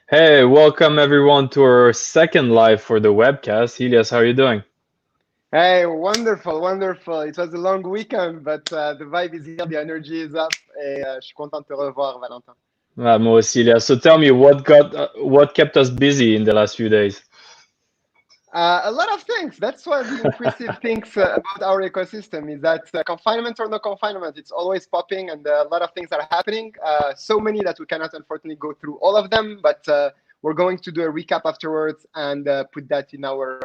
Hey, welcome everyone to our second live for the webcast. Ilias, how are you doing? Hey, wonderful, wonderful. It was a long weekend, but the vibe is here, the energy is up, et je suis content de te revoir, Valentin. Moi aussi, Ilias. So tell me, what kept us busy in the last few days? A lot of things. That's one of the impressive things about our ecosystem is that confinement or no confinement, it's always popping, and a lot of things are happening. So many that we cannot unfortunately go through all of them, but we're going to do a recap afterwards and put that in our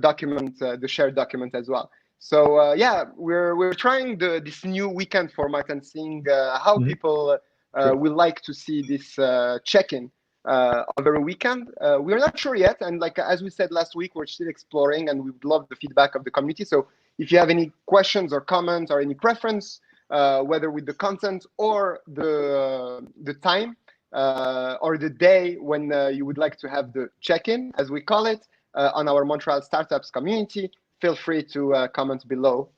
document, the shared document as well. So yeah, we're trying this new weekend format and seeing how Mhm. people Cool. will like to see this check-in over a weekend. We're not sure yet, and like as we said last week, we're still exploring, and we would love the feedback of the community. So if you have any questions or comments or any preference, whether with the content or the time or the day when you would like to have the check-in, as we call it, on our Montreal startups community, feel free to comment below.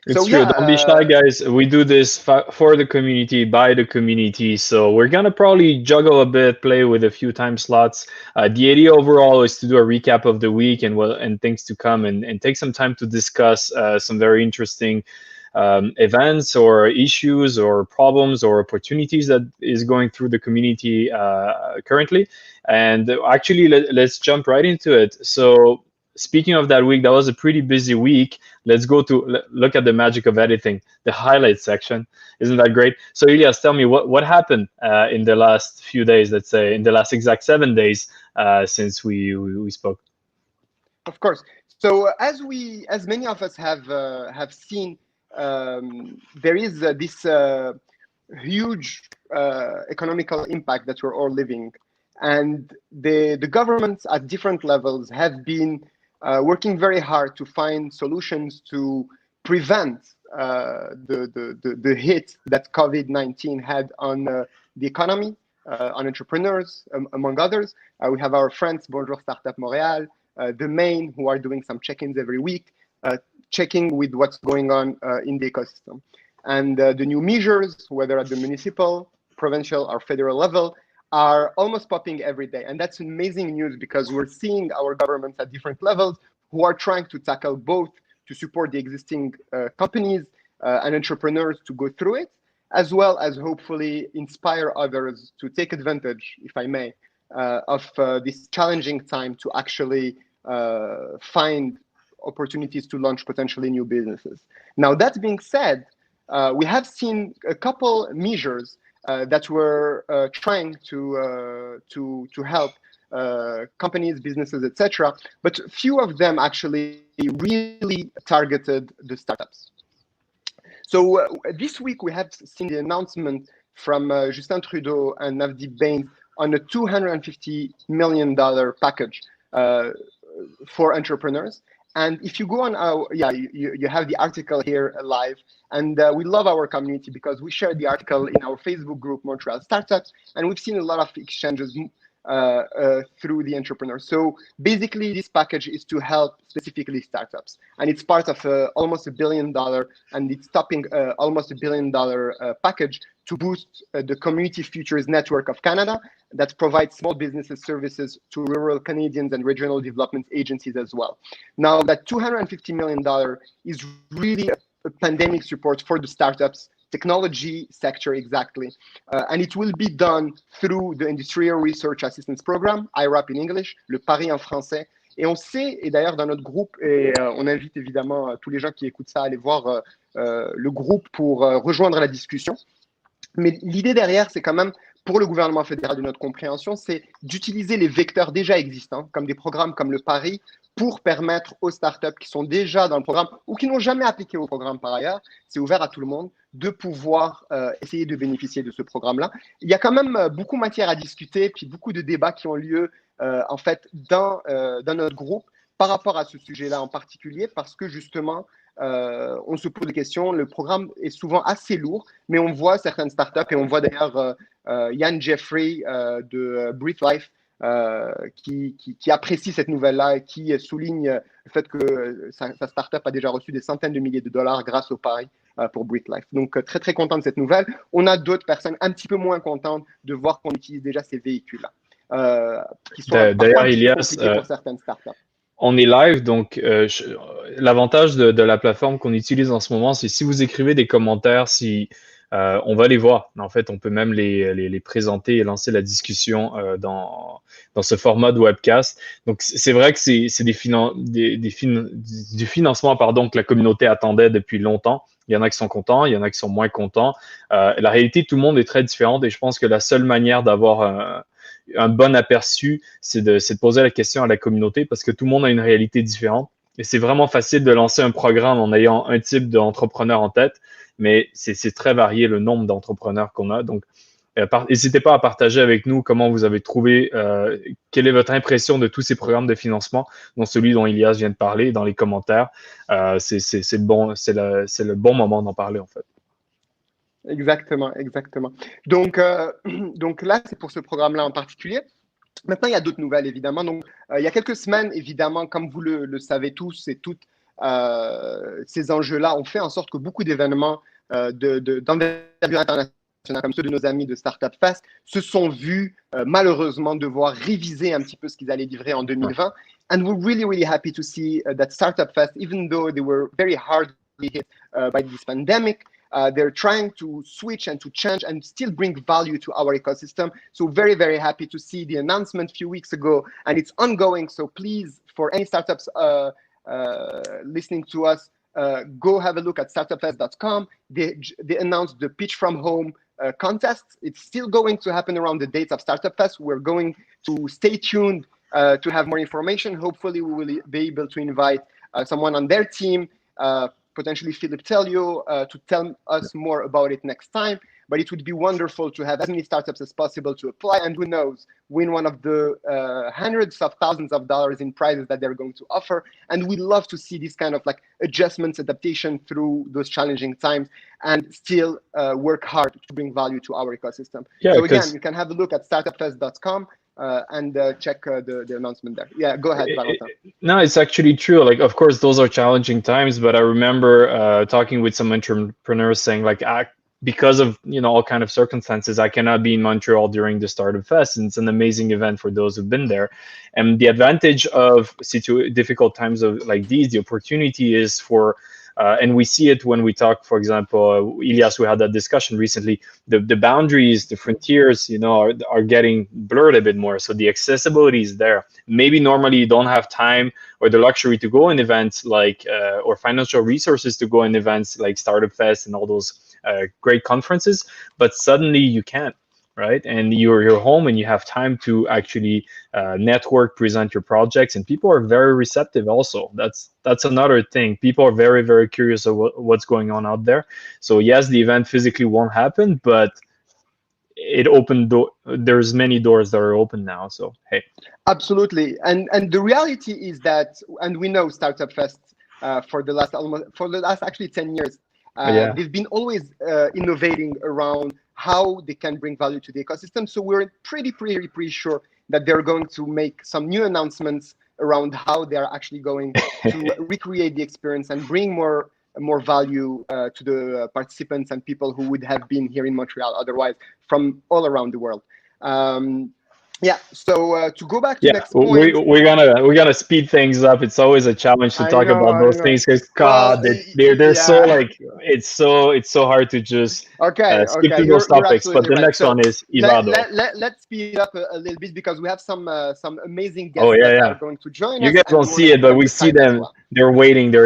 It's So true. yeah, Don't be shy, guys. We do this for the community, by the community. So we're gonna probably juggle a bit, play with a few time slots. The idea overall is to do a recap of the week and things to come, and take some time to discuss some very interesting events or issues or problems or opportunities that is going through the community currently. And actually, let's jump right into it. So speaking of that week, that was a pretty busy week. Let's go to look at the magic of editing, the highlights section. Isn't that great? So Ilias, tell me what happened in the last few days. Let's say in the last exact 7 days since we spoke. of course. So as many of us have seen, there is this huge economical impact that we're all living, and the governments at different levels have been working very hard to find solutions to prevent the hit that COVID-19 had on the economy, on entrepreneurs, among others. We have our friends, Bonjour Startup Montréal, the main, who are doing some check-ins every week, checking with what's going on in the ecosystem. And the new measures, whether at the municipal, provincial, or federal level, are almost popping every day. And that's amazing news because we're seeing our governments at different levels who are trying to tackle both to support the existing companies and entrepreneurs to go through it, as well as hopefully inspire others to take advantage, if I may, of this challenging time to actually find opportunities to launch potentially new businesses. Now, that being said, we have seen a couple measures that were trying to help companies, businesses, etc. But few of them actually really targeted the startups. So this week we have seen the announcement from Justin Trudeau and Navdeep Bains on a $250 million package for entrepreneurs. And if you go on our, yeah, you have the article here live. And we love our community because we share the article in our Facebook group, Montreal Startups. And we've seen a lot of exchanges through the entrepreneurs. So basically, this package is to help specifically startups. And it's part of almost $1 billion, and it's topping almost $1 billion package to boost the Community Futures Network of Canada that provides small businesses services to rural Canadians and regional development agencies as well. Now, that $250 million is really a pandemic support for the startups, technology sector exactly. And it will be done through the Industrial Research Assistance Program, IRAP in English, le PARI en français. Et on sait, et d'ailleurs dans notre groupe, et on invite évidemment tous les gens qui écoutent ça à aller voir le groupe pour rejoindre la discussion. Mais l'idée derrière, c'est quand même, pour le gouvernement fédéral de notre compréhension, c'est d'utiliser les vecteurs déjà existants, comme des programmes comme le PARI, pour permettre aux startups qui sont déjà dans le programme ou qui n'ont jamais appliqué au programme par ailleurs, c'est ouvert à tout le monde, de pouvoir essayer de bénéficier de ce programme-là. Il y a quand même beaucoup de matière à discuter, puis beaucoup de débats qui ont lieu en fait dans notre groupe par rapport à ce sujet-là en particulier, parce que justement, on se pose des questions. Le programme est souvent assez lourd, mais on voit certaines startups, et on voit d'ailleurs Yann Jeffrey de Breathe Life qui apprécie cette nouvelle-là et qui souligne le fait que sa startup a déjà reçu des centaines de milliers de dollars grâce au pari pour Breathe Life. Donc, très, très content de cette nouvelle. On a d'autres personnes un petit peu moins contentes de voir qu'on utilise déjà ces véhicules-là, qui sont parfois D'ailleurs, un petit peu Ilias, compliqués pour certaines startups. on est live, donc l'avantage de la plateforme qu'on utilise en ce moment, c'est si vous écrivez des commentaires, si on va les voir. En fait, on peut même les présenter et lancer la discussion dans ce format de webcast. Donc, c'est vrai que c'est du financement pardon, que la communauté attendait depuis longtemps. Il y en a qui sont contents, il y en a qui sont moins contents. La réalité, tout le monde est très différente et je pense que la seule manière d'avoir un bon aperçu, c'est de poser la question à la communauté parce que tout le monde a une réalité différente. Et c'est vraiment facile de lancer un programme en ayant un type d'entrepreneur en tête, mais c'est très varié le nombre d'entrepreneurs qu'on a. Donc, n'hésitez pas à partager avec nous comment vous avez trouvé, quelle est votre impression de tous ces programmes de financement, dont celui dont Ilias vient de parler, dans les commentaires. C'est le bon moment d'en parler, en fait. Exactement, exactement. Donc là, c'est pour ce programme-là en particulier. Maintenant, il y a d'autres nouvelles, évidemment. Donc, il y a quelques semaines, évidemment, comme vous le savez tous et toutes, ces enjeux-là ont fait en sorte que beaucoup d'événements d'envergure internationale, comme ceux de nos amis de Startup Fest, se sont vus malheureusement devoir réviser un petit peu ce qu'ils allaient livrer en 2020. And we're really, really happy to see that Startup Fest, even though they were very hardly hit by this pandemic, they're trying to switch and to change and still bring value to our ecosystem. So very, very happy to see the announcement a few weeks ago, and it's ongoing. So please, for any startups listening to us, go have a look at startupfest.com. They announced the Pitch from Home contest. It's still going to happen around the dates of Startup Fest. We're going to stay tuned to have more information. Hopefully, we will be able to invite someone on their team, potentially Philip Telio, to tell us more about it next time. But it would be wonderful to have as many startups as possible to apply, and who knows, win one of the hundreds of thousands of dollars in prizes that they're going to offer. And we love to see this kind of like adjustments, adaptation through those challenging times, and still work hard to bring value to our ecosystem. Yeah, so again, you can have a look at startupfest.com. And check the announcement there. Yeah, go ahead, Valentin. No, it's actually true. Like, of course, those are challenging times, but I remember talking with some entrepreneurs saying, like, because of all kind of circumstances, I cannot be in Montreal during the Startup Fest, and it's an amazing event for those who've been there. And the advantage of difficult times of like these, the opportunity is for. And we see it when we talk, for example, Ilias, we had that discussion recently, the boundaries, the frontiers, are getting blurred a bit more. So the accessibility is there. Maybe normally you don't have time or the luxury to go in events like, or financial resources to go in events like Startup Fest and all those great conferences, but suddenly you can't. Right, and you're home and you have time to actually network, present your projects, and people are very receptive. Also, that's another thing. People are very, very curious of what's going on out there. So yes, the event physically won't happen, but it opened there's many doors that are open now. So hey, absolutely, and the reality is that, and we know Startup Fest for the last actually 10 years. They've been always innovating around how they can bring value to the ecosystem. So we're pretty sure that they're going to make some new announcements around how they're actually going to recreate the experience and bring more value to the participants and people who would have been here in Montreal otherwise from all around the world. Yeah, so to go back to next point, we're gonna speed things up. It's always a challenge to talk about those things because they're so like it's so hard to just skip through those topics. But the next one is Ivado. Let's speed up a little bit because we have some amazing guests that are going to join us. You guys don't see it, but we see them. Well. They're waiting. They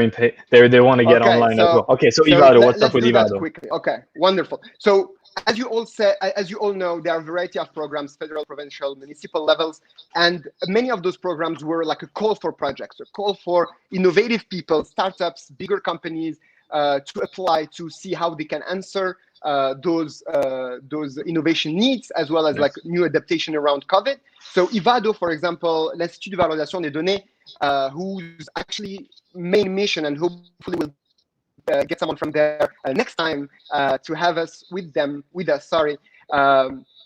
want to get online as well. Okay, so Ivado, what's up with Ivado? Quickly. Okay, wonderful. So as you all know, there are a variety of programs, federal, provincial, municipal levels, and many of those programs were like a call for projects, a call for innovative people, startups, bigger companies to apply to see how they can answer those innovation needs, as well as like new adaptation around COVID. So Ivado, for example, l'Institut de valorisation des données, whose actually main mission, and hopefully will get someone from there next time to have us with us.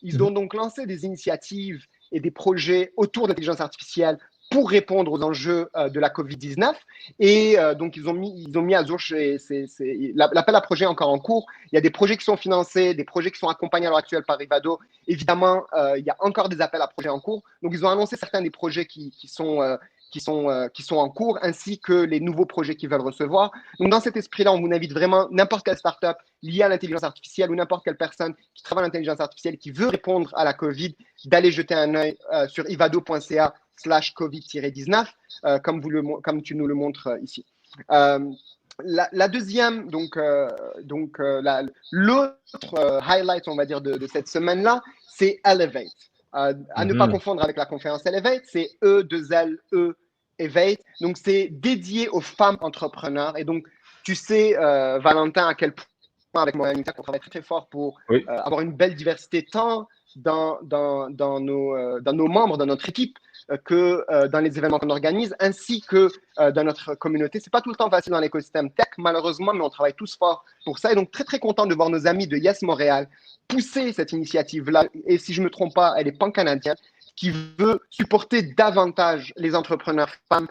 Ils ont donc lancé des initiatives et des projets autour de l'intelligence artificielle pour répondre aux enjeux de la Covid-19. Et donc, ils ont mis à jour l'appel à projet encore en cours. Il y a des projets qui sont financés, des projets qui sont accompagnés à l'heure actuelle par Rivado. Évidemment, il y a encore des appels à projets en cours. Donc, ils ont annoncé certains des projets qui sont en cours, ainsi que les nouveaux projets qu'ils veulent recevoir. Donc, dans cet esprit-là, on vous invite vraiment, n'importe quelle startup liée à l'intelligence artificielle ou n'importe quelle personne qui travaille en intelligence artificielle, qui veut répondre à la Covid, d'aller jeter un œil sur ivado.ca/covid-19, comme tu nous le montres ici. La deuxième, l'autre highlight, on va dire, de cette semaine-là, c'est Elevate. À ne pas confondre avec la conférence Elevate, c'est E2LE Elevate. Donc, c'est dédié aux femmes entrepreneurs. Et donc, tu sais, Valentin, à quel point, avec Montréal, on travaille très, très fort pour avoir une belle diversité, tant dans nos membres, dans notre équipe, que dans les événements qu'on organise, ainsi que dans notre communauté. C'est pas tout le temps facile dans l'écosystème tech, malheureusement, mais on travaille tous fort pour ça. Et donc, très, très content de voir nos amis de Yes Montréal pousser cette initiative-là. Et si je me trompe pas, elle est pan-canadienne, qui veut supporter davantage les entrepreneurs femmes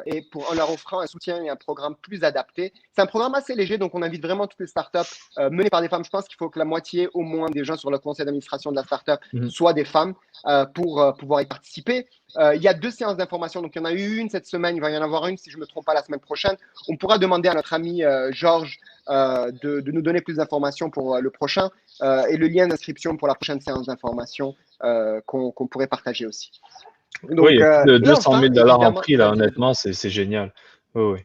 et en leur offrant un soutien et un programme plus adapté. C'est un programme assez léger, donc on invite vraiment toutes les startups menées par des femmes. Je pense qu'il faut que la moitié au moins des gens sur le conseil d'administration de la startup soient des femmes pour pouvoir y participer. Il y a 2 séances d'information, donc il y en a eu une cette semaine, il va y en avoir une si je ne me trompe pas la semaine prochaine. On pourra demander à notre ami Georges de nous donner plus d'informations pour le prochain et le lien d'inscription pour la prochaine séance d'information qu'on pourrait partager aussi. Donc, oui, il y a plus de 200 000 $ en prix, là, vas-y. honnêtement, c'est génial. Oui.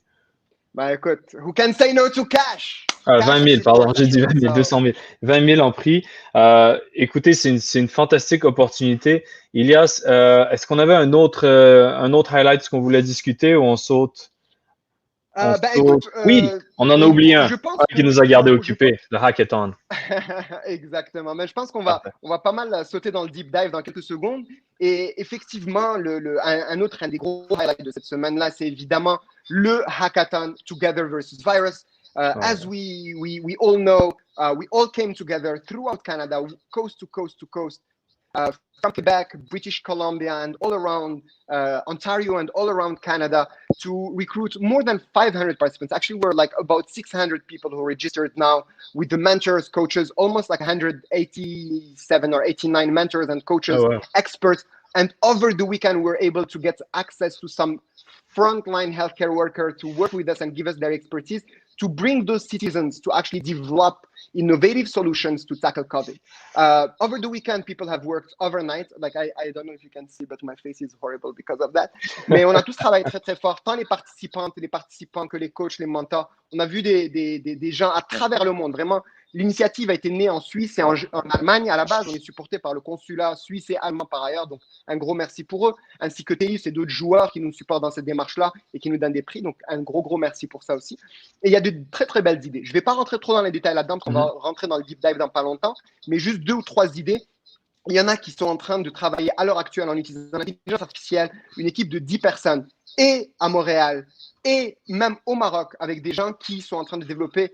Bah écoute, who can say no to cash? 20 000, pardon, j'ai dit 20 000, 200 000. 20 000 en prix. Écoutez, c'est une fantastique opportunité. Ilias, est-ce qu'on avait un autre highlight qu'on voulait discuter ou on saute? Écoute, oui, on en a oublié un qui nous a gardé occupés, le hackathon. Exactement, mais je pense qu'on va pas mal sauter dans le deep dive dans quelques secondes. Et effectivement, un des gros highlights de cette semaine-là, c'est évidemment le hackathon Together versus Virus. As we all know, we all came together throughout Canada, coast to coast to coast, from Quebec, British Columbia, and all around Ontario and all around Canada to recruit more than 500 participants. Actually, we're like about 600 people who registered now with the mentors, coaches, almost like 187 or 89 mentors and coaches, experts. And over the weekend, we're able to get access to some frontline healthcare workers to work with us and give us their expertise to bring those citizens to actually develop innovative solutions to tackle COVID. Over the weekend, people have worked overnight. Like, I don't know if you can see, but my face is horrible because of that. Mais on a tous travaillé très, très fort, tant les participants que les coachs, les mentors. On a vu des gens à travers le monde. Vraiment, l'initiative a été née en Suisse et en Allemagne. À la base, on est supporté par le consulat suisse et allemand par ailleurs. Donc, un gros merci pour eux, ainsi que Théus et d'autres joueurs qui nous supportent dans cette démarche-là et qui nous donnent des prix. Donc, un gros merci pour ça aussi. Et il y a de très, très belles idées. Je ne vais pas rentrer trop dans les détails là-dedans, parce qu'on va rentrer dans le deep dive dans pas longtemps, mais juste 2 ou 3 idées. Il y en a qui sont en train de travailler à l'heure actuelle en utilisant l'intelligence artificielle, une équipe de 10 personnes, et à Montréal, et même au Maroc, avec des gens qui sont en train de développer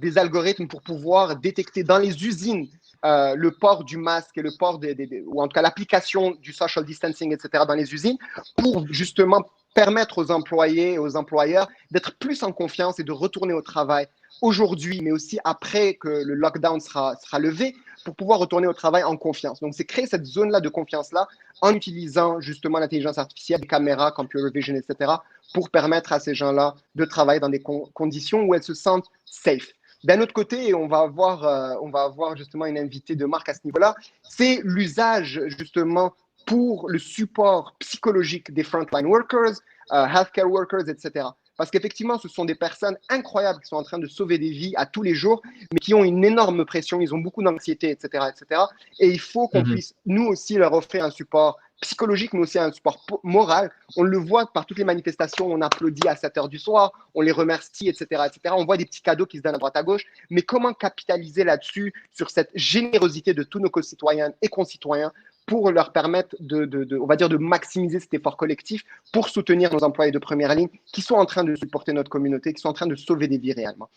des algorithmes pour pouvoir détecter dans les usines le port du masque et le port ou en tout cas l'application du social distancing, etc. dans les usines, pour justement permettre aux employés et aux employeurs d'être plus en confiance et de retourner au travail aujourd'hui, mais aussi après que le lockdown sera levé, pour pouvoir retourner au travail en confiance. Donc, c'est créer cette zone-là de confiance-là en utilisant justement l'intelligence artificielle, les caméras, computer vision, etc., pour permettre à ces gens-là de travailler dans des conditions où elles se sentent safe. D'un autre côté, on va avoir justement une invitée de marque à ce niveau-là, c'est l'usage justement pour le support psychologique des frontline workers, healthcare workers, etc. Parce qu'effectivement, ce sont des personnes incroyables qui sont en train de sauver des vies à tous les jours, mais qui ont une énorme pression, ils ont beaucoup d'anxiété, etc., etc. Et il faut qu'on puisse, nous aussi, leur offrir un support psychologique, mais aussi un support moral. On le voit par toutes les manifestations, on applaudit à 7 heures du soir, on les remercie, etc., etc. On voit des petits cadeaux qui se donnent à droite à gauche, mais comment capitaliser là-dessus, sur cette générosité de tous nos concitoyens et concitoyens, pour leur permettre on va dire, de maximiser cet effort collectif pour soutenir nos employés de première ligne qui sont en train de supporter notre communauté, qui sont en train de sauver des vies réellement.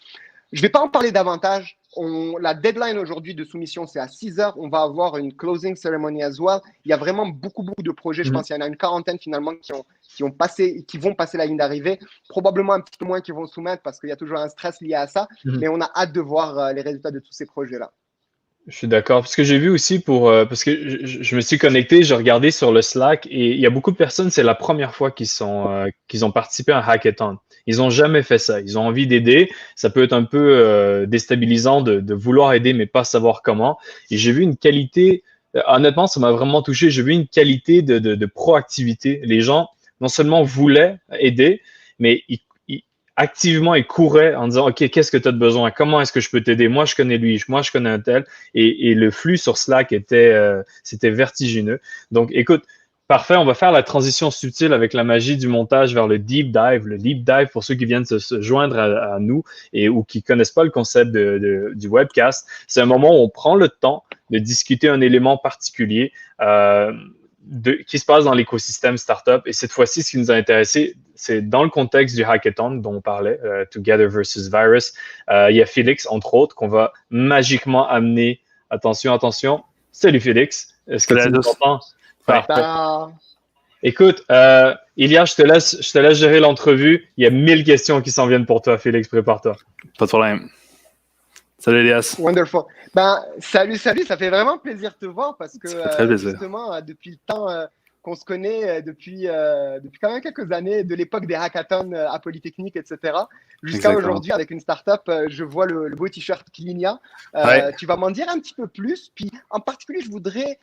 Je ne vais pas en parler davantage. La deadline aujourd'hui de soumission, c'est à 6 heures. On va avoir une closing ceremony as well. Il y a vraiment beaucoup de projets. Je pense qu'il y en a une quarantaine finalement qui vont passer la ligne d'arrivée. Probablement un petit peu moins qui vont soumettre parce qu'il y a toujours un stress lié à ça. Mais on a hâte de voir les résultats de tous ces projets-là. Je suis d'accord. Parce que j'ai vu aussi parce que je me suis connecté, j'ai regardé sur le Slack et il y a beaucoup de personnes, c'est la première fois qu'ils ont participé à un hackathon. Ils ont jamais fait ça. Ils ont envie d'aider. Ça peut être un peu déstabilisant de vouloir aider mais pas savoir comment. Et j'ai vu une qualité, honnêtement, ça m'a vraiment touché. J'ai vu une qualité de proactivité. Les gens non seulement voulaient aider, mais activement, ils couraient en disant, OK, qu'est-ce que tu as de besoin? Comment est-ce que je peux t'aider? Moi, je connais lui, moi, je connais un tel. Et le flux sur Slack c'était vertigineux. Donc, écoute, parfait, on va faire la transition subtile avec la magie du montage vers le deep dive. Le deep dive, pour ceux qui viennent se joindre à nous ou qui connaissent pas le concept du webcast, c'est un moment où on prend le temps de discuter un élément particulier. Qui se passe dans l'écosystème startup. Et cette fois-ci, ce qui nous a intéressé, c'est dans le contexte du hackathon dont on parlait, Together versus Virus. Il y a Félix, entre autres, qu'on va magiquement amener. Attention, attention. Salut Félix. Est-ce que tu nous entends? Parfait. Écoute, Ilias, je te laisse gérer l'entrevue. Il y a 1000 questions qui s'en viennent pour toi, Félix. Prépare-toi. Pas de problème. Salut Elias. Wonderful. Salut, ça fait vraiment plaisir de te voir parce que justement, depuis le temps qu'on se connaît, depuis quand même quelques années, de l'époque des hackathons à Polytechnique, etc., jusqu'à aujourd'hui avec une startup, je vois le beau t-shirt Clinia. Tu vas m'en dire un petit peu plus. Puis en particulier, je voudrais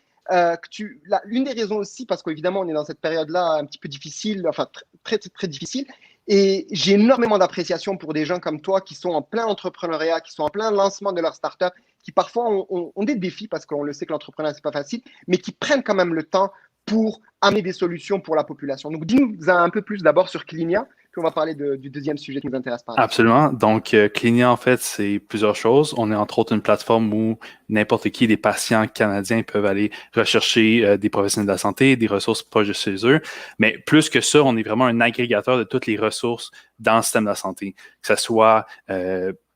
l'une des raisons aussi, parce qu'évidemment, on est dans cette période-là un petit peu difficile, enfin très, très, très difficile. Et j'ai énormément d'appréciation pour des gens comme toi qui sont en plein entrepreneuriat, qui sont en plein lancement de leur startup, qui parfois ont des défis parce qu'on le sait que l'entrepreneuriat, c'est pas facile, mais qui prennent quand même le temps pour amener des solutions pour la population. Donc, dis-nous un peu plus d'abord sur Clinia, puis on va parler du deuxième sujet qui nous intéresse par là. Absolument. Donc, Clinia, en fait, c'est plusieurs choses. On est entre autres une plateforme où n'importe qui, des patients canadiens peuvent aller rechercher des professionnels de la santé, des ressources proches de chez eux. Mais plus que ça, on est vraiment un agrégateur de toutes les ressources dans le système de la santé, que ce soit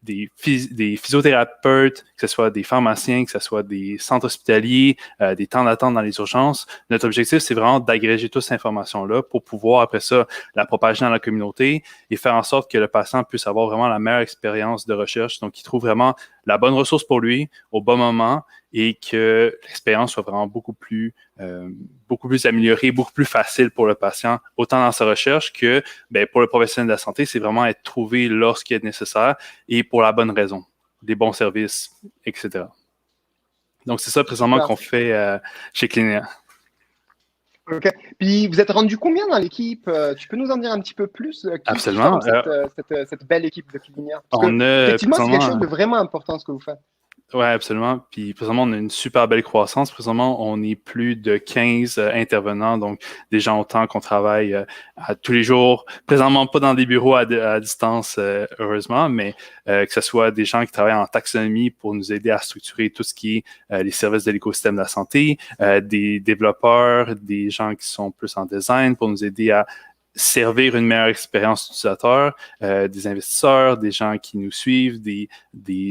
des physiothérapeutes, que ce soit des pharmaciens, que ce soit des centres hospitaliers, des temps d'attente dans les urgences. Notre objectif, c'est vraiment d'agréger toute cette information-là pour pouvoir, après ça, la propager dans la communauté et faire en sorte que le patient puisse avoir vraiment la meilleure expérience de recherche. Donc, qu'il trouve vraiment la bonne ressource pour lui au bon moment et que l'expérience soit vraiment beaucoup plus améliorée, beaucoup plus facile pour le patient, autant dans sa recherche que pour le professionnel de la santé, c'est vraiment être trouvé lorsqu'il est nécessaire et pour la bonne raison, des bons services, etc. Donc, c'est ça présentement qu'on fait chez Clinia. OK. Puis, vous êtes rendu combien dans l'équipe? Tu peux nous en dire un petit peu plus? Absolument. Cette belle équipe de Clinia. Effectivement, c'est quelque chose de vraiment important ce que vous faites. Oui, absolument. Puis présentement, on a une super belle croissance. Présentement, on est plus de 15 intervenants, donc des gens autant qu'on travaille à tous les jours. Présentement, pas dans des bureaux à distance, heureusement, mais que ce soit des gens qui travaillent en taxonomie pour nous aider à structurer tout ce qui est les services de l'écosystème de la santé, des développeurs, des gens qui sont plus en design pour nous aider à servir une meilleure expérience utilisateur, des investisseurs, des gens qui nous suivent, des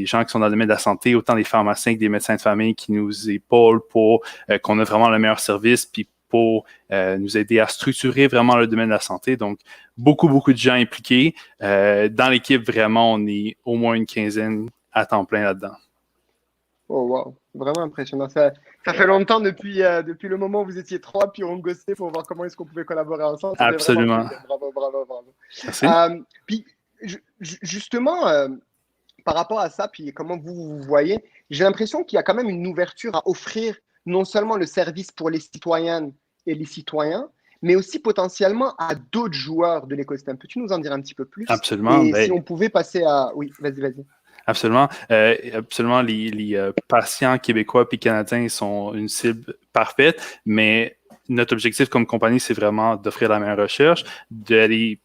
gens qui sont dans le domaine de la santé, autant des pharmaciens que des médecins de famille qui nous épaulent pour qu'on ait vraiment le meilleur service, puis pour nous aider à structurer vraiment le domaine de la santé. Donc, beaucoup de gens impliqués. Dans l'équipe, vraiment, on est au moins une quinzaine à temps plein là-dedans. Oh wow, vraiment impressionnant. Ça fait longtemps depuis le moment où vous étiez 3, puis on gossait pour voir comment est-ce qu'on pouvait collaborer ensemble. Absolument. Bravo. Merci. Puis justement, par rapport à ça, puis comment vous voyez, j'ai l'impression qu'il y a quand même une ouverture à offrir non seulement le service pour les citoyennes et les citoyens, mais aussi potentiellement à d'autres joueurs de l'écosystème. Peux-tu nous en dire un petit peu plus? Absolument. Et si on pouvait passer à... Oui, vas-y. Absolument. Absolument, les patients québécois et canadiens sont une cible parfaite, mais notre objectif comme compagnie, c'est vraiment d'offrir la meilleure recherche, d'aller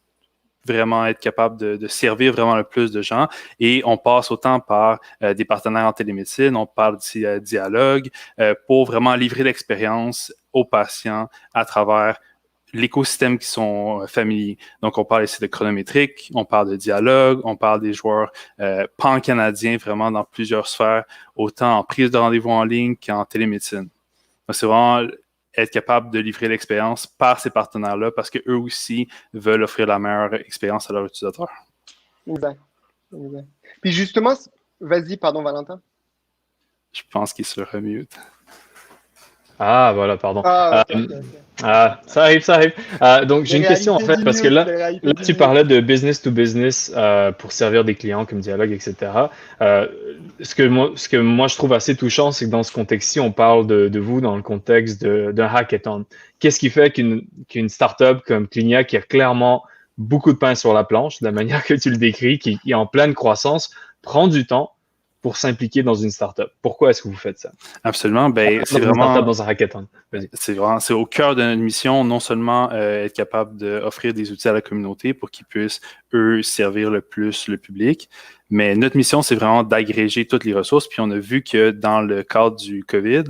vraiment être capable de servir vraiment le plus de gens. Et on passe autant par des partenaires en télémédecine, on parle de dialogue pour vraiment livrer l'expérience aux patients à travers l'écosystème qui sont familiers. Donc, on parle ici de chronométrique, on parle de dialogue, on parle des joueurs pan-canadiens vraiment dans plusieurs sphères, autant en prise de rendez-vous en ligne qu'en télémédecine. Donc, c'est vraiment être capable de livrer l'expérience par ces partenaires-là parce qu'eux aussi veulent offrir la meilleure expérience à leurs utilisateurs. Exact. Puis justement, vas-y, pardon, Valentin. Je pense qu'il se remute. Ah, voilà, pardon. Ah, ok. Ça arrive. Donc, j'ai une question en fait, parce que là, tu parlais de business to business pour servir des clients comme dialogue, etc. Ce que moi, je trouve assez touchant, c'est que dans ce contexte-ci, on parle de vous dans le contexte d'un hackathon. Qu'est-ce qui fait qu'une startup comme Clinia, qui a clairement beaucoup de pain sur la planche, de la manière que tu le décris, qui est en pleine croissance, prend du temps pour s'impliquer dans une startup? Pourquoi est-ce que vous faites ça? Absolument. Ben, c'est une vraiment startup dans un hackathon. Vas-y. C'est au cœur de notre mission, non seulement être capable d'offrir des outils à la communauté pour qu'ils puissent, eux, servir le plus le public, mais notre mission, c'est vraiment d'agréger toutes les ressources. Puis on a vu que dans le cadre du COVID,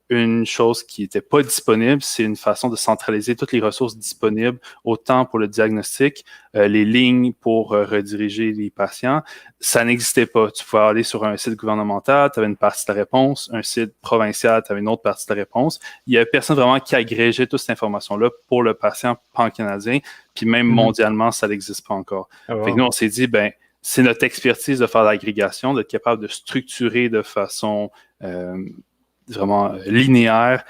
une chose qui n'était pas disponible, c'est une façon de centraliser toutes les ressources disponibles, autant pour le diagnostic, les lignes pour rediriger les patients. Ça n'existait pas. Tu pouvais aller sur un site gouvernemental, tu avais une partie de la réponse, un site provincial, tu avais une autre partie de la réponse. Il n'y avait personne vraiment qui agrégeait toute cette information-là pour le patient pan-canadien, puis même mondialement, ça n'existe pas encore. Oh, wow. Fait que nous, on s'est dit, ben, c'est notre expertise de faire l'agrégation, d'être capable de structurer de façon vraiment linéaire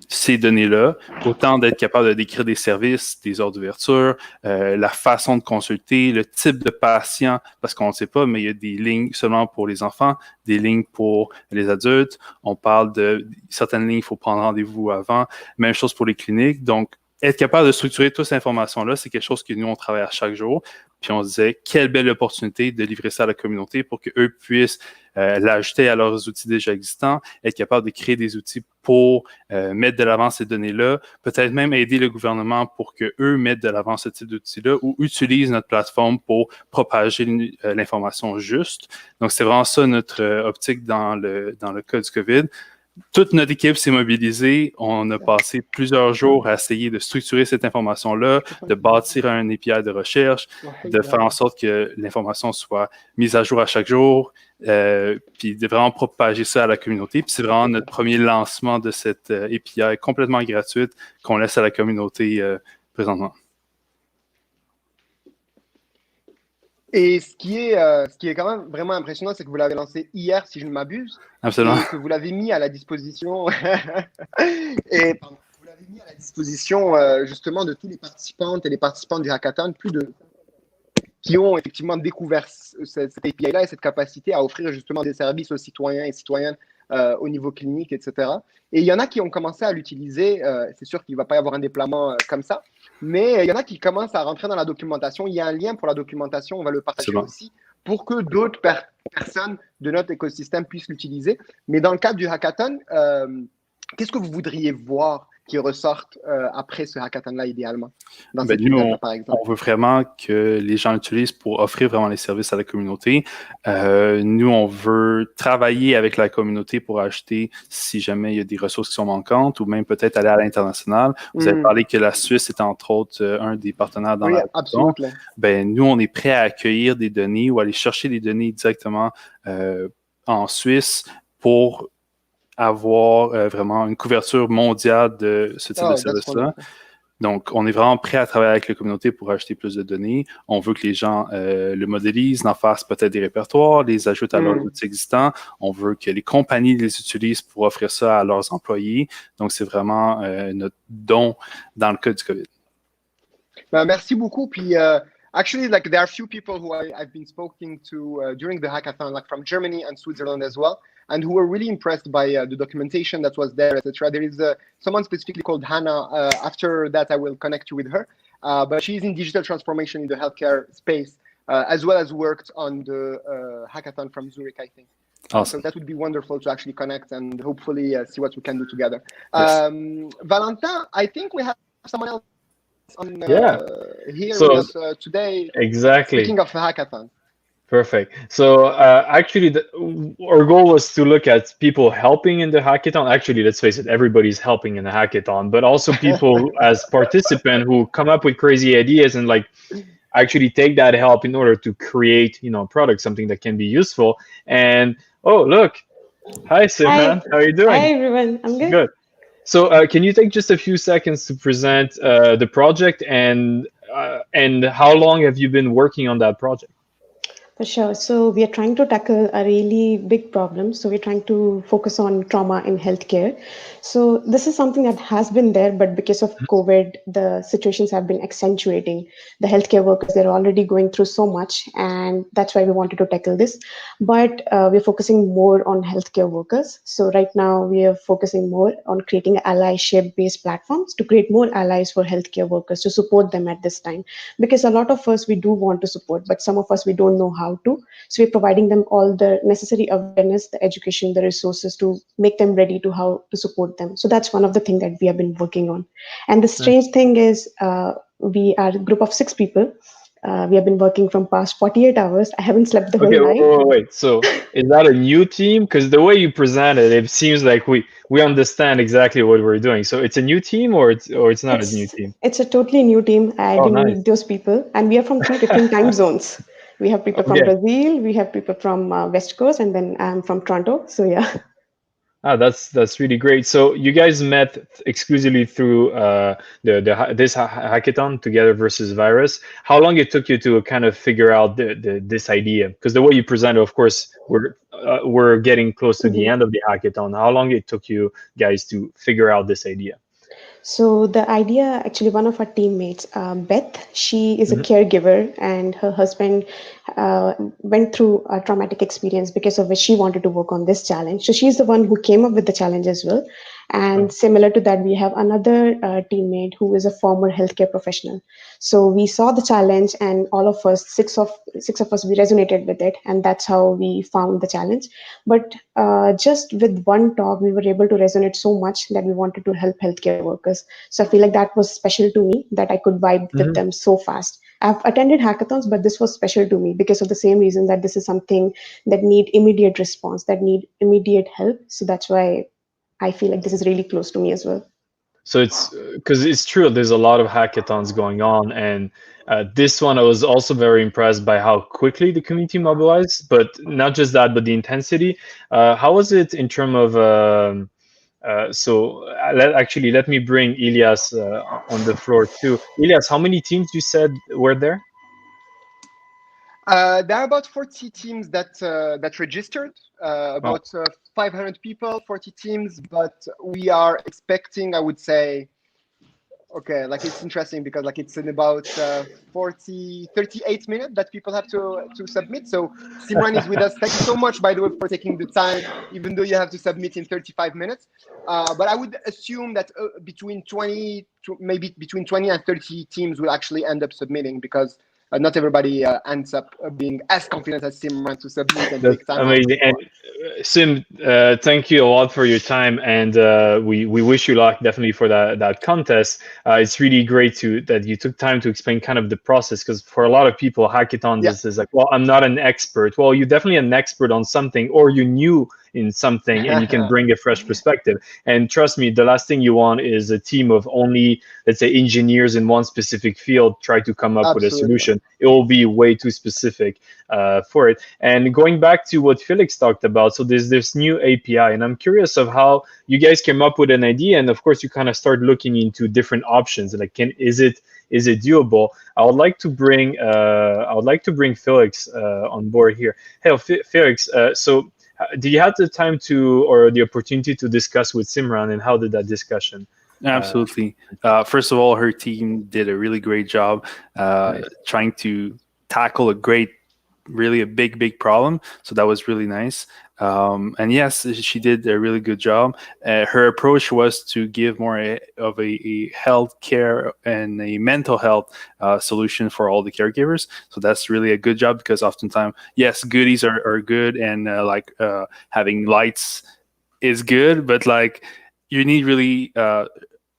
ces données-là, autant d'être capable de décrire des services, des ordres d'ouverture, la façon de consulter, le type de patient, parce qu'on ne sait pas, mais il y a des lignes seulement pour les enfants, des lignes pour les adultes. On parle de certaines lignes, il faut prendre rendez-vous avant. Même chose pour les cliniques. Donc, être capable de structurer toute cette information-là, c'est quelque chose que nous, on travaille à chaque jour. Puis on se disait, quelle belle opportunité de livrer ça à la communauté pour qu'eux puissent l'ajouter à leurs outils déjà existants, être capable de créer des outils pour mettre de l'avant ces données-là, peut-être même aider le gouvernement pour qu'eux mettent de l'avant ce type d'outils-là ou utilisent notre plateforme pour propager l'information juste. Donc, c'est vraiment ça notre optique dans le cas du COVID. Toute notre équipe s'est mobilisée. On a passé plusieurs jours à essayer de structurer cette information-là, de bâtir un API de recherche, de faire en sorte que l'information soit mise à jour à chaque jour, puis de vraiment propager ça à la communauté. Puis c'est vraiment notre premier lancement de cette API complètement gratuite qu'on laisse à la communauté présentement. Et ce qui est quand même vraiment impressionnant, c'est que vous l'avez lancé hier, si je ne m'abuse. Absolument. Et que vous l'avez mis à la disposition. Vous l'avez mis à la disposition justement de tous les participantes et les participants du hackathon, qui ont effectivement découvert cette API-là et cette capacité à offrir justement des services aux citoyens et citoyennes au niveau clinique, etc. Et il y en a qui ont commencé à l'utiliser. C'est sûr qu'il ne va pas y avoir un déploiement comme ça. Mais il y en a qui commencent à rentrer dans la documentation. Il y a un lien pour la documentation, on va le partager aussi, pour que d'autres personnes de notre écosystème puissent l'utiliser. Mais dans le cadre du hackathon, qu'est-ce que vous voudriez voir qui ressortent après ce hackathon-là, idéalement, dans cette étape-là, par exemple? On veut vraiment que les gens l'utilisent pour offrir vraiment les services à la communauté. Nous, on veut travailler avec la communauté pour acheter si jamais il y a des ressources qui sont manquantes ou même peut-être aller à l'international. Vous avez parlé que la Suisse est entre autres un des partenaires dans la absolument. Ben, nous, on est prêt à accueillir des données ou aller chercher des données directement en Suisse pour avoir vraiment une couverture mondiale de ce type de service-là. Donc, on est vraiment prêt à travailler avec la communauté pour acheter plus de données. On veut que les gens le modélisent, en fassent peut-être des répertoires, les ajoutent à leurs outils existants. On veut que les compagnies les utilisent pour offrir ça à leurs employés. Donc, c'est vraiment notre don dans le cas du COVID. Merci beaucoup. Puis, actually, like there are few people who I've been speaking to during the hackathon, like from Germany and Switzerland as well, and who were really impressed by the documentation that was there, etc. There is someone specifically called Hannah. After that, I will connect you with her. But she's in digital transformation in the healthcare space, as well as worked on the hackathon from Zurich, I think. Awesome. So that would be wonderful to actually connect and hopefully see what we can do together. Yes. Valentin, I think we have someone else on here with us today. Exactly. Speaking of hackathon. Perfect. So actually, our goal was to look at people helping in the hackathon. Actually, let's face it, everybody's helping in the hackathon, but also people as participant who come up with crazy ideas and like actually take that help in order to create, product, something that can be useful. And oh, look, hi Hi, Simran, how are you hi doing? everyone. I'm good. Good. So can you take just a few seconds to present the project and how long have you been working on that project? For sure. So we are trying to tackle a really big problem. So we're trying to focus on trauma in healthcare. So this is something that has been there, but because of COVID, the situations have been accentuating. The healthcare workers, they're already going through so much, and that's why we wanted to tackle this. But we're focusing more on healthcare workers. So right now we are focusing more on creating allyship-based platforms to create more allies for healthcare workers to support them at this time, because a lot of us we do want to support, but some of us we don't know how to. So we're providing them all the necessary awareness, the education, the resources to make them ready to how to support them. So that's one of the things that we have been working on. And the strange thing is, we are a group of 6 people. We have been working from past 48 hours. I haven't slept the whole Okay, wait, night. wait, wait. So is that a new team? Because the way you present it, it seems like we understand exactly what we're doing. So it's a new team, or it's not a new it's team. it's a totally new team. I Oh, didn't nice. meet those people, and we are from 3 different time zones. We have people from Okay. Brazil, we have people from West Coast, and then I'm from Toronto. So yeah. Ah, that's really great. So you guys met exclusively through this hackathon together versus virus. How long it took you to kind of figure out this idea? Because the way you present it, of course, we're getting close to the Mhm. end of the hackathon. How long it took you guys to figure out this idea? So the idea, actually, one of our teammates, Beth, she is a Hmm. caregiver, and her husband uh, went through a traumatic experience because of which she wanted to work on this challenge. So she's the one who came up with the challenge as well. And similar to that, we have another teammate who is a former healthcare professional. So we saw the challenge, and all of us, six of us, we resonated with it, and that's how we found the challenge. But just with one talk, we were able to resonate so much that we wanted to help healthcare workers. So I feel like that was special to me, that I could vibe with them so fast. I've attended hackathons, but this was special to me because of the same reason, that this is something that need immediate response, that need immediate help. So that's why I feel like this is really close to me as well. So it's because it's true. There's a lot of hackathons going on, and this one I was also very impressed by how quickly the community mobilized. But not just that, but the intensity. How was it in terms of? Let me bring Ilias on the floor too. Ilias, how many teams you said were there? There are about 40 teams that registered, Wow. about 500 people, 40 teams, but we are expecting, I would say, okay, like it's interesting because like it's in about 38 minutes that people have to submit. So Simran is with us. Thank you so much, by the way, for taking the time, even though you have to submit in 35 minutes. But I would assume that between 20 to maybe between 20 and 30 teams will actually end up submitting, because not everybody ends up being as confident as Simran to submit and That's take time out amazing. And for. Sim, thank you a lot for your time, and we wish you luck definitely for that contest. It's really great to that you took time to explain kind of the process, because for a lot of people, hackathons Yeah. is like, well, I'm not an expert. Well, you're definitely an expert on something, or you knew in something, and you can bring a fresh perspective. And trust me, the last thing you want is a team of only, let's say, engineers in one specific field try to come up with a Absolutely. solution. It will be way too specific for it. And going back to what Felix talked about, so there's this new API, and I'm curious of how you guys came up with an idea, and of course you kind of start looking into different options. Like, is it doable? I would like to bring Felix on board here. Hey, Felix. Did you have the time to or the opportunity to discuss with Simran, and how did that discussion? Uh, Absolutely. First of all, her team did a really great job nice. trying to tackle really a big problem. So that was really nice. And yes, she did a really good job. Her approach was to give more of a health care and a mental health solution for all the caregivers. So that's really a good job, because oftentimes, yes, goodies are good, and having lights is good, but like you need really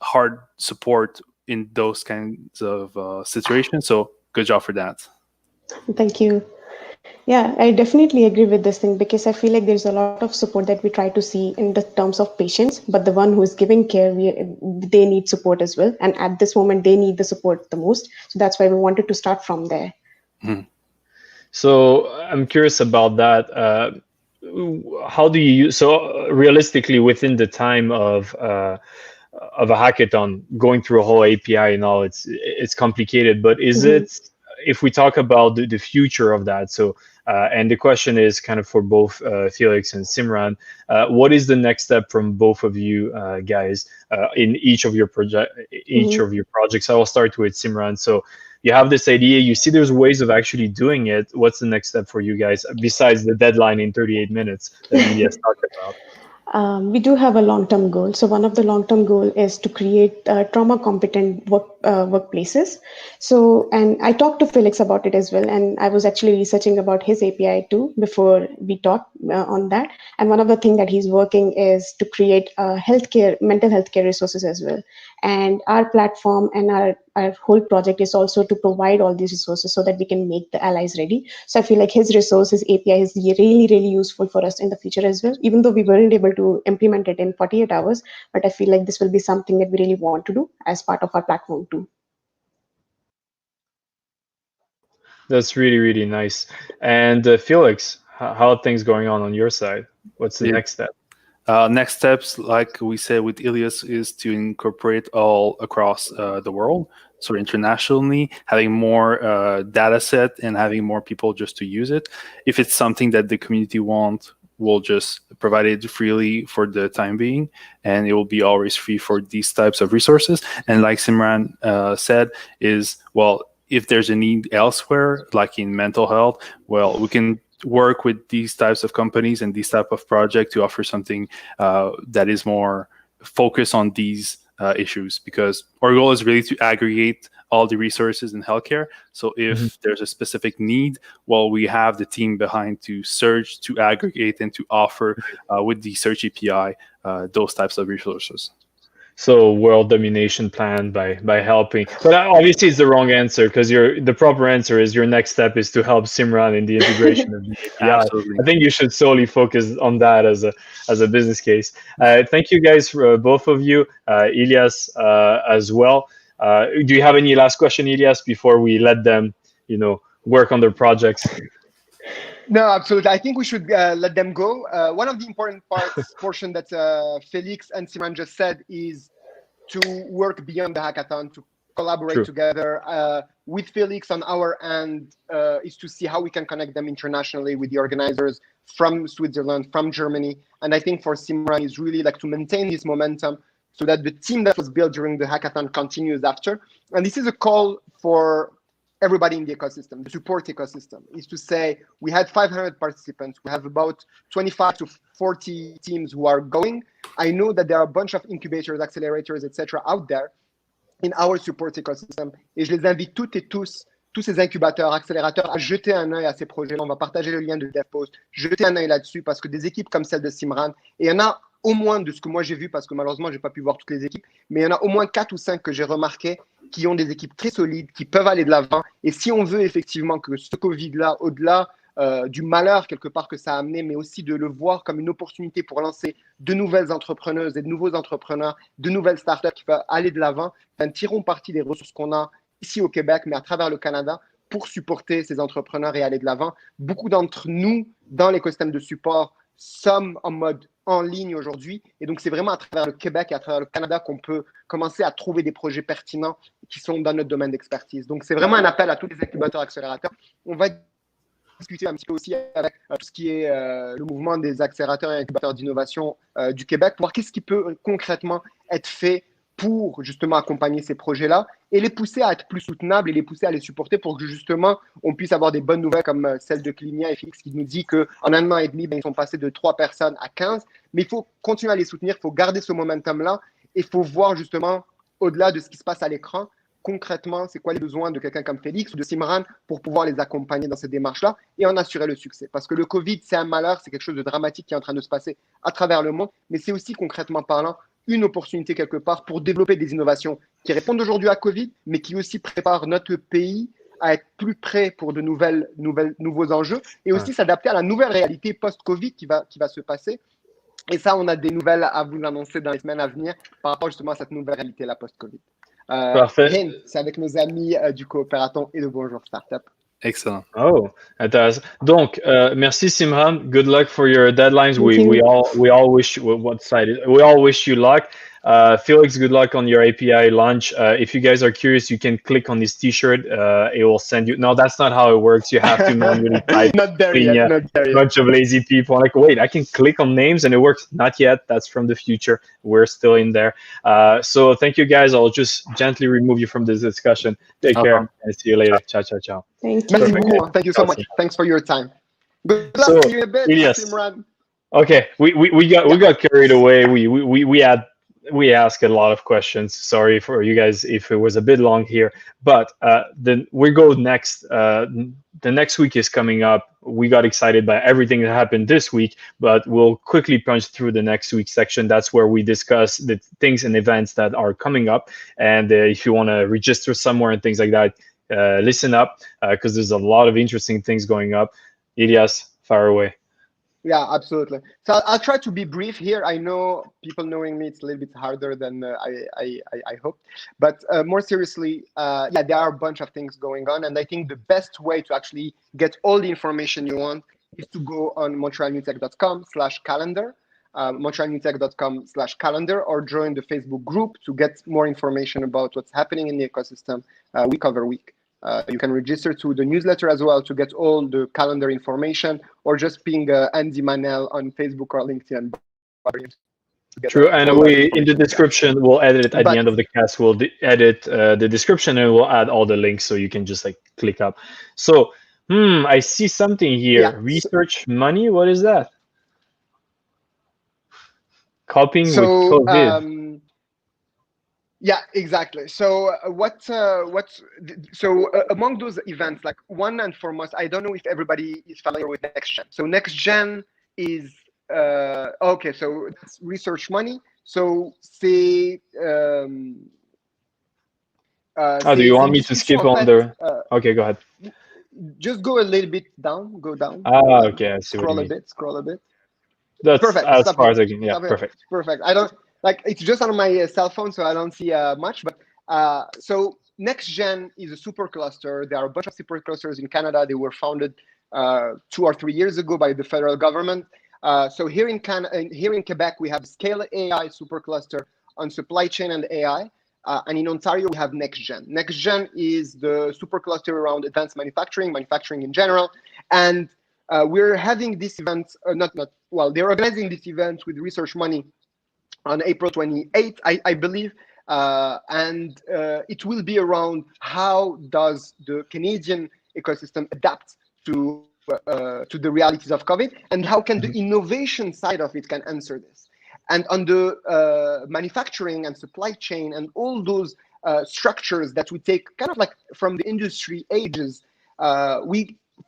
hard support in those kinds of situations. So good job for that. Thank you. Yeah, I definitely agree with this thing because I feel like there's a lot of support that we try to see in the terms of patients, but the one who is giving care, they need support as well. And at this moment, they need the support the most. So that's why we wanted to start from there. Mhm. So I'm curious about that. How do you use, so realistically within the time of a hackathon, going through a whole API and all, it's complicated. But is Mhm. it, if we talk about the future of that? So and the question is kind of for both Felix and Simran, what is the next step from both of you guys in each Mhm. of your projects? I will start with Simran. So you have this idea, you see there's ways of actually doing it. What's the next step for you guys besides the deadline in 38 minutes that Ilias talked about? We do have a long-term goal. So one of the long-term goal is to create trauma-competent workplaces. So, and I talked to Felix about it as well, and I was actually researching about his API too before we talked on that. And one of the things that he's working is to create mental health care resources as well. And our platform and our whole project is also to provide all these resources so that we can make the allies ready. So I feel like his resources API is really, really useful for us in the future as well, even though we weren't able to implement it in 48 hours. But I feel like this will be something that we really want to do as part of our platform too. That's really, really nice. And Felix, how are things going on your side? What's the Yeah. next step? Next steps, like we said with Ilias, is to incorporate all across the world. So internationally, having more data set and having more people just to use it. If it's something that the community want, we'll just provide it freely for the time being, and it will be always free for these types of resources. And like Simran said, is well, if there's a need elsewhere, like in mental health, well, we can work with these types of companies and these type of project to offer something that is more focused on these issues, because our goal is really to aggregate all the resources in healthcare. So Mhm. if there's a specific need, well, we have the team behind to search, to aggregate, and to offer with the search API those types of resources. So world domination plan by helping, but obviously it's the wrong answer because the proper answer is your next step is to help Simran in the integration of the API. Absolutely. I think you should solely focus on that as a business case. Thank you guys for both of you, Ilias as well. Do you have any last question, Ilias, before we let them, work on their projects? No, absolutely. I think we should let them go. One of the important portion that Felix and Simran just said is to work beyond the hackathon, to collaborate True. together. With Felix on our end is to see how we can connect them internationally with the organizers from Switzerland, from Germany. And I think for Simran is really like to maintain this momentum so that the team that was built during the hackathon continues after. And this is a call for everybody in the ecosystem, the support ecosystem, is to say we had 500 participants. We have about 25 to 40 teams who are going. I know that there are a bunch of incubators, accélérateurs, etc. out there in our support ecosystem. Et je les invite toutes et tous ces incubateurs, accélérateurs, à jeter un œil à ces projets-là. On va partager le lien de DevPost. Jeter un œil là-dessus parce que des équipes comme celle de Simran, et il y en a au moins, de ce que moi j'ai vu, parce que malheureusement, je n'ai pas pu voir toutes les équipes, mais il y en a au moins 4 ou 5 que j'ai remarqué qui ont des équipes très solides, qui peuvent aller de l'avant. Et si on veut effectivement que ce Covid-là, au-delà du malheur quelque part que ça a amené, mais aussi de le voir comme une opportunité pour lancer de nouvelles entrepreneuses et de nouveaux entrepreneurs, de nouvelles startups qui peuvent aller de l'avant, tirons parti des ressources qu'on a ici au Québec, mais à travers le Canada, pour supporter ces entrepreneurs et aller de l'avant. Beaucoup d'entre nous, dans l'écosystème de support, sommes en mode en ligne aujourd'hui. Et donc, c'est vraiment à travers le Québec et à travers le Canada qu'on peut commencer à trouver des projets pertinents qui sont dans notre domaine d'expertise. Donc, c'est vraiment un appel à tous les incubateurs accélérateurs. On va discuter un petit peu aussi avec tout ce qui est le mouvement des accélérateurs et incubateurs d'innovation du Québec pour voir qu'est-ce qui peut concrètement être fait pour justement accompagner ces projets-là et les pousser à être plus soutenables et les pousser à les supporter pour que justement on puisse avoir des bonnes nouvelles comme celle de Clinia et Felix qui nous dit qu'en un an et demi, ils sont passés de 3 personnes à 15. Mais il faut continuer à les soutenir, il faut garder ce momentum-là et il faut voir justement au-delà de ce qui se passe à l'écran, concrètement, c'est quoi les besoins de quelqu'un comme Félix ou de Simran pour pouvoir les accompagner dans cette démarche-là et en assurer le succès. Parce que le Covid, c'est un malheur, c'est quelque chose de dramatique qui est en train de se passer à travers le monde, mais c'est aussi concrètement parlant une opportunité quelque part pour développer des innovations qui répondent aujourd'hui à Covid, mais qui aussi préparent notre pays à être plus prêt pour de nouveaux enjeux et aussi s'adapter à la nouvelle réalité post-Covid qui va se passer. Et ça, on a des nouvelles à vous annoncer dans les semaines à venir par rapport justement à cette nouvelle réalité, la post-Covid. Parfait. C'est avec nos amis du Coopératon et de Bonjour Startup. Excellent. Oh, intéressant. Donc, merci Simran. Good luck for your deadlines. Thank We you. all wish what side we all wish you luck. Felix, good luck on your API launch. If you guys are curious, you can click on this T-shirt. It will send you. No, that's not how it works. You have to manually type. Not there Clinia. yet. Not there yet. Bunch of lazy people. Like, wait, I can click on names and it works. Not yet. That's from the future. We're still in there. So thank you guys. I'll just gently remove you from this discussion. Take care and see you later. Ciao, ciao, ciao. Thank Merci you. beaucoup. Thank you so much. Thanks for your time. Good luck. So, See you in a bit, Ilias. Simran. Okay, we got carried away. We asked a lot of questions. Sorry for you guys if it was a bit long here, but then we go next. The next week is coming up. We got excited by everything that happened this week, but we'll quickly punch through the next week section. That's where we discuss the things and events that are coming up. And if you want to register somewhere and things like that, listen up because there's a lot of interesting things going up. Ilias, fire away. Yeah, absolutely. So I'll try to be brief here. I know people knowing me, it's a little bit harder than I hope. But more seriously, yeah, there are a bunch of things going on. And I think the best way to actually get all the information you want is to go on montrealnewtech.com/calendar, montrealnewtech.com/calendar, or join the Facebook group to get more information about what's happening in the ecosystem week over week. You can register to the newsletter as well to get all the calendar information, or just ping Andy Manel on Facebook or LinkedIn. True, and we in the description we'll edit it at the end of the cast. We'll edit the description and we'll add all the links so you can just like click up. So, I see something here. Yeah. Research money. What is that? Coping with COVID. Yeah, exactly. So among those events, like one and foremost, I don't know if everybody is familiar with NextGen. So NextGen is okay. So that's research money. So say. Do you want me to skip on the? Okay, go ahead. Just go a little bit down. Go down. Okay. I see what you mean. Scroll a bit. That's perfect. as far as I can. Yeah, perfect. Perfect. I don't like it's just on my cell phone, so I don't see much. But so NextGen is a supercluster. There are a bunch of superclusters in Canada. They were founded 2 or 3 years ago by the federal government. So here in Quebec, we have Scale AI supercluster on supply chain and AI. And in Ontario, we have NextGen. NextGen is the supercluster around advanced manufacturing in general. And we're having this event, they're organizing this event with research money on April 28th, I believe. And it will be around how does the Canadian ecosystem adapt to the realities of COVID, and how can the innovation side of it can answer this. And on the manufacturing and supply chain and all those structures that we take kind of like from the industry ages,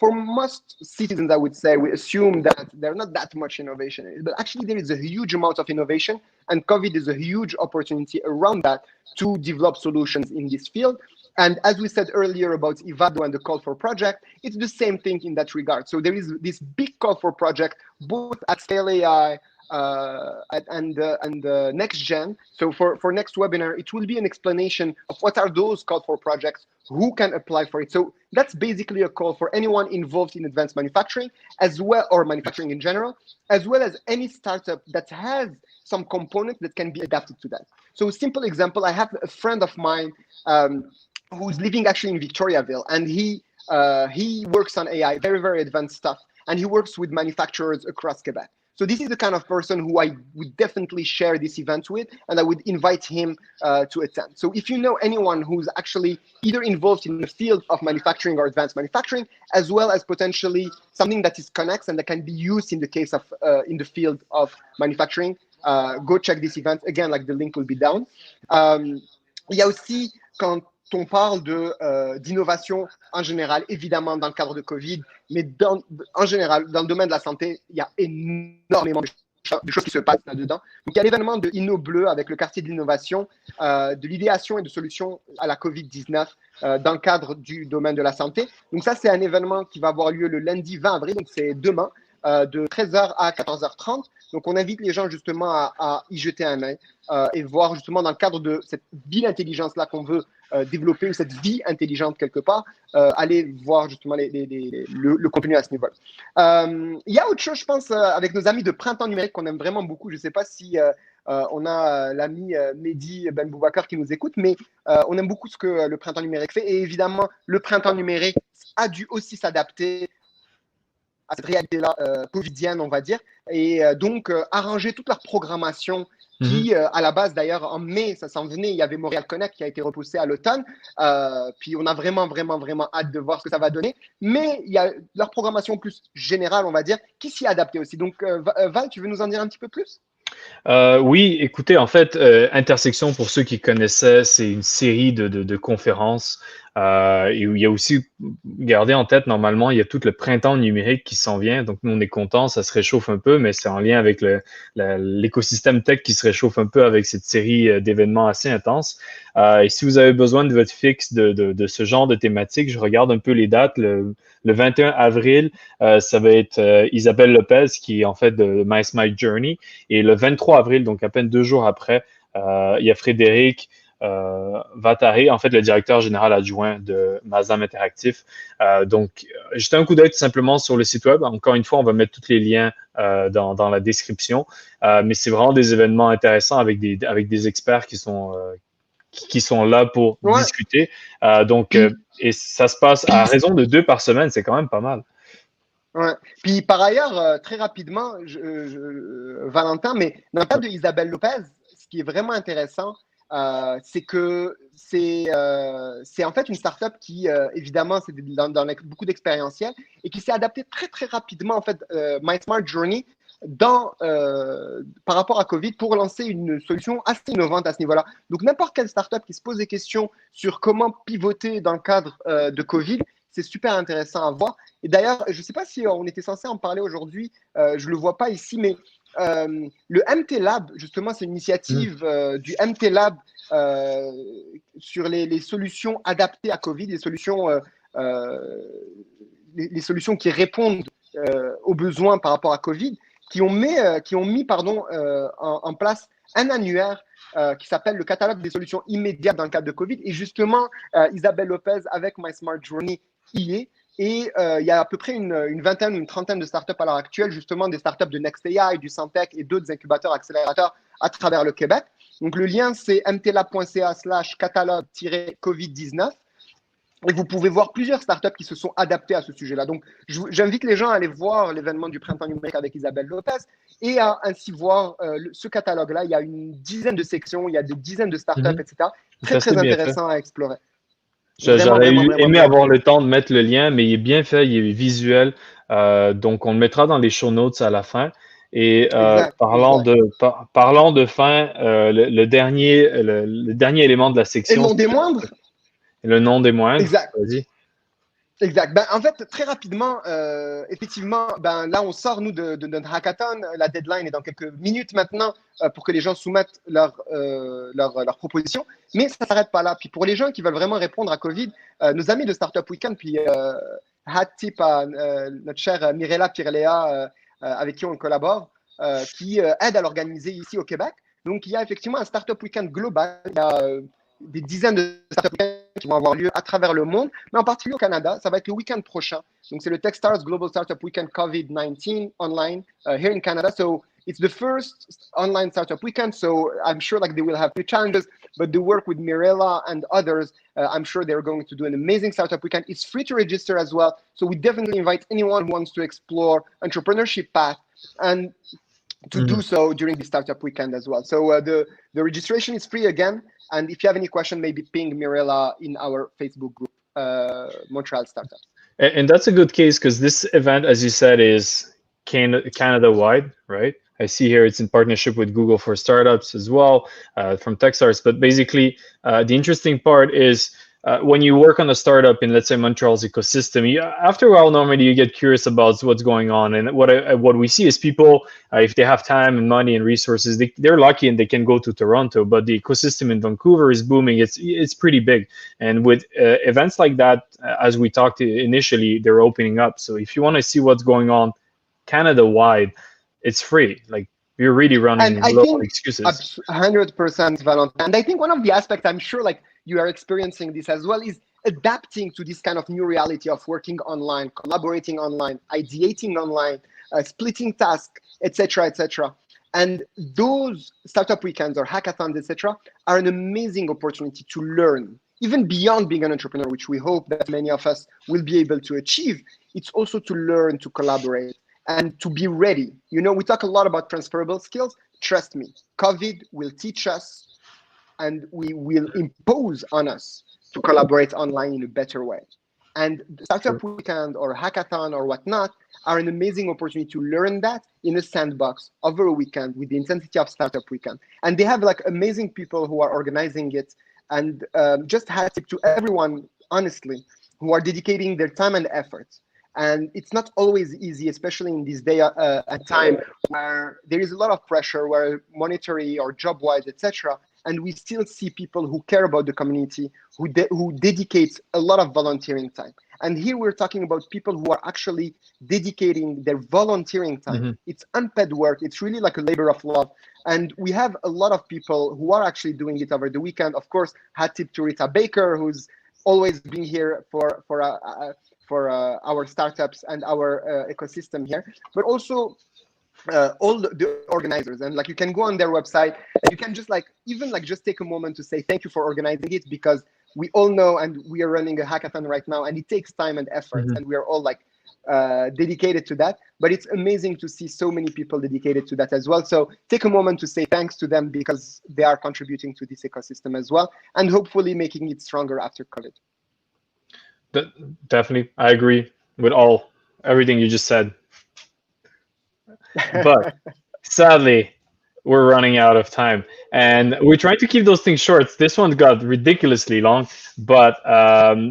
for most citizens, I would say, we assume that there's not that much innovation, but actually there is a huge amount of innovation, and COVID is a huge opportunity around that to develop solutions in this field. And as we said earlier about Ivado and the call for project, it's the same thing in that regard. So there is this big call for project, both at Scale AI and NextGen. So for next webinar, it will be an explanation of what are those call for projects, who can apply for it. So that's basically a call for anyone involved in advanced manufacturing, as well, or manufacturing in general, as well as any startup that has some component that can be adapted to that. So a simple example, I have a friend of mine who's living actually in Victoriaville, and he works on AI, very, very advanced stuff, and he works with manufacturers across Quebec. So this is the kind of person who I would definitely share this event with, and I would invite him to attend. So if you know anyone who's actually either involved in the field of manufacturing or advanced manufacturing, as well as potentially something that is connects and that can be used in the case of in the field of manufacturing, go check this event. Again, like the link will be down. Il y a aussi, quand on parle d'innovation en général, évidemment dans le cadre de Covid, mais en général, dans le domaine de la santé, il y a énormément de choses qui se passent là-dedans. Donc, il y a l'événement de Inno Bleu avec le quartier de l'innovation, de l'idéation et de solutions à la COVID-19 dans le cadre du domaine de la santé. Donc, ça, c'est un événement qui va avoir lieu le lundi 20 avril, donc c'est demain, de 13h à 14h30. Donc, on invite les gens justement à y jeter un œil et voir justement dans le cadre de cette ville intelligence-là qu'on veut développer, ou cette vie intelligente quelque part, aller voir justement le contenu à ce niveau-là. Il y a autre chose, je pense, avec nos amis de Printemps numérique qu'on aime vraiment beaucoup. Je ne sais pas si on a l'ami Mehdi Ben Boubacar qui nous écoute, mais on aime beaucoup ce que le Printemps numérique fait. Et évidemment, le Printemps numérique a dû aussi s'adapter à cette réalité-là covidienne, on va dire, et donc arranger toute leur programmation qui, à la base d'ailleurs, en mai, ça s'en venait, il y avait Montréal Connect qui a été repoussé à l'automne, puis on a vraiment hâte de voir ce que ça va donner, mais il y a leur programmation plus générale, on va dire, qui s'y est adaptée aussi. Donc, Val, tu veux nous en dire un petit peu plus? Oui, écoutez, en fait, Intersection, pour ceux qui connaissaient, c'est une série de conférences. Et où il y a aussi, gardez en tête, normalement, il y a tout le printemps numérique qui s'en vient. Donc, nous, on est contents, ça se réchauffe un peu, mais c'est en lien avec l'écosystème tech qui se réchauffe un peu avec cette série d'événements assez intenses. Et si vous avez besoin de votre fixe de ce genre de thématique, je regarde un peu les dates. Le 21 avril, ça va être Isabelle Lopez, qui est en fait de My Smile Journey. Et le 23 avril, donc à peine 2 jours après, il y a Frédéric Vattaré, en fait, le directeur général adjoint de Mazam Interactif. Donc, jetez un coup d'œil tout simplement sur le site web. Encore une fois, on va mettre tous les liens dans la description. Mais c'est vraiment des événements intéressants avec des experts qui sont là pour discuter. Et ça se passe à raison de 2 par semaine, c'est quand même pas mal. Ouais. Puis par ailleurs, très rapidement, Valentin, mais dans le cas de Isabelle Lopez, ce qui est vraiment intéressant, c'est que c'est en fait une startup qui, évidemment, c'est dans beaucoup d'expérientiel et qui s'est adaptée très rapidement, en fait, My Smart Journey, par rapport à Covid, pour lancer une solution assez innovante à ce niveau-là. Donc, n'importe quelle startup qui se pose des questions sur comment pivoter dans le cadre de Covid, c'est super intéressant à voir. Et d'ailleurs, je ne sais pas si on était censé en parler aujourd'hui, je ne le vois pas ici, mais le MT Lab, justement, c'est une initiative du MT Lab sur les solutions adaptées à Covid, les solutions qui répondent aux besoins par rapport à Covid, qui ont mis en place un annuaire qui s'appelle le catalogue des solutions immédiates dans le cadre de Covid. Et justement, Isabelle Lopez avec My Smart Journey y est. Et il y a à peu près une vingtaine ou une trentaine de startups à l'heure actuelle, justement des startups de NextAI, du Santec et d'autres incubateurs, accélérateurs à travers le Québec. Donc, le lien, c'est mtlab.ca/catalogue-covid-19. Et vous pouvez voir plusieurs startups qui se sont adaptées à ce sujet-là. Donc, j'invite les gens à aller voir l'événement du printemps numérique avec Isabelle Lopez et à ainsi voir ce catalogue-là. Il y a une dizaine de sections, il y a des dizaines de startups, etc. Très intéressant à explorer. J'aurais aimé avoir le temps de mettre le lien, mais il est bien fait, il est visuel. Donc, on le mettra dans les show notes à la fin. Et parlant de fin, le dernier élément de la section. Et le nom des moindres. Le nom des moindres. Exact. Vas-y. Exact. Ben, en fait, très rapidement, effectivement, ben, là, on sort, nous, de notre hackathon. La deadline est dans quelques minutes maintenant pour que les gens soumettent leurs propositions. Mais ça ne s'arrête pas là. Puis pour les gens qui veulent vraiment répondre à Covid, nos amis de Startup Weekend, puis hat tip à notre chère Mirella Pirlea, avec qui on collabore, qui aide à l'organiser ici au Québec. Donc, il y a effectivement un Startup Weekend global. Il y a des dizaines de startups qui vont avoir lieu à travers le monde, mais en particulier au Canada. Ça va être le week-end prochain. Donc, c'est le Techstars Global Startup Weekend COVID-19 online here in Canada. So, it's the first online startup weekend. So, I'm sure like they will have few challenges, but the work with Mirella and others, I'm sure they're going to do an amazing startup weekend. It's free to register as well. So, we definitely invite anyone who wants to explore entrepreneurship path and to do so during the startup weekend as well. So, the registration is free again. And if you have any question, maybe ping Mirella in our Facebook group, Montreal Startups. And that's a good case because this event, as you said, is Canada-wide, right? I see here it's in partnership with Google for Startups as well from Techstars. But basically, the interesting part is when you work on a startup in, let's say, Montreal's ecosystem, after a while, normally you get curious about what's going on. And what we see is people, if they have time and money and resources, they're lucky and they can go to Toronto. But the ecosystem in Vancouver is booming. It's pretty big. And with events like that, as we talked initially, they're opening up. So if you want to see what's going on Canada-wide, it's free. Like, you're really running low excuses. 100%, Valentin. And I think one of the aspects, I'm sure like you are experiencing this as well, is adapting to this kind of new reality of working online, collaborating online, ideating online, splitting tasks, etc., etc. And those startup weekends or hackathons, etc., are an amazing opportunity to learn, even beyond being an entrepreneur, which we hope that many of us will be able to achieve. It's also to learn, to collaborate, and to be ready. You know, we talk a lot about transferable skills. Trust me, COVID will teach us and we will impose on us to collaborate online in a better way. And Startup Weekend or Hackathon or whatnot are an amazing opportunity to learn that in a sandbox over a weekend with the intensity of Startup Weekend. And they have like amazing people who are organizing it. And just hat tip to everyone, honestly, who are dedicating their time and efforts. And it's not always easy, especially in this day and time where there is a lot of pressure, where monetary or job-wise, etc. And we still see people who care about the community, who dedicate a lot of volunteering time. And here we're talking about people who are actually dedicating their volunteering time. Mm-hmm. It's unpaid work. It's really like a labor of love. And we have a lot of people who are actually doing it over the weekend. Of course, hat tip to Rita Baker, who's always been here for our startups and our ecosystem here, but also all the organizers. And like, you can go on their website and you can just like, even like just take a moment to say thank you for organizing it, because we all know, and we are running a hackathon right now, and it takes time and effort, mm-hmm. and we are all like dedicated to that. But it's amazing to see so many people dedicated to that as well. So take a moment to say thanks to them, because they are contributing to this ecosystem as well, and hopefully making it stronger after COVID. Definitely, I agree with everything you just said. But sadly, we're running out of time, and we're trying to keep those things short. This one got ridiculously long, but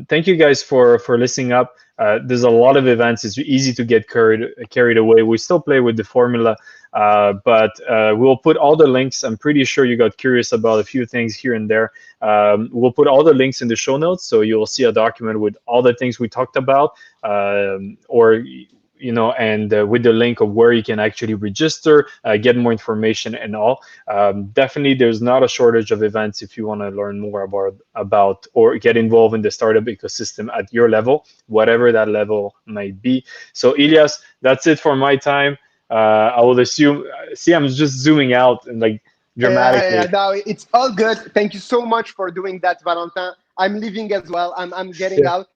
thank you guys for listening up. There's a lot of events. It's easy to get carried away. We still play with the formula, but we'll put all the links. I'm pretty sure you got curious about a few things here and there. We'll put all the links in the show notes, so you'll see a document with all the things we talked about, and with the link of where you can actually register, get more information and all. Definitely, there's not a shortage of events if you want to learn more about or get involved in the startup ecosystem at your level, whatever that level might be. So, Ilias, that's it for my time. I will assume, I'm just zooming out and like dramatically. Yeah, no, it's all good. Thank you so much for doing that, Valentin. I'm leaving as well. I'm getting out.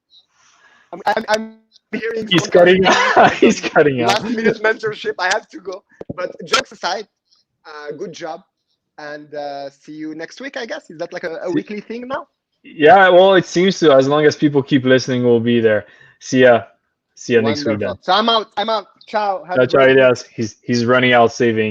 I'm hearing he's cutting out. He's cutting out. Last minute mentorship. I have to go. But jokes aside, good job, and see you next week, I guess. Is that like a weekly thing now? Yeah, well, it seems to. As long as people keep listening, we'll be there. See ya next week then. So I'm out. Ciao. Ciao, Ilias. He's running out saving.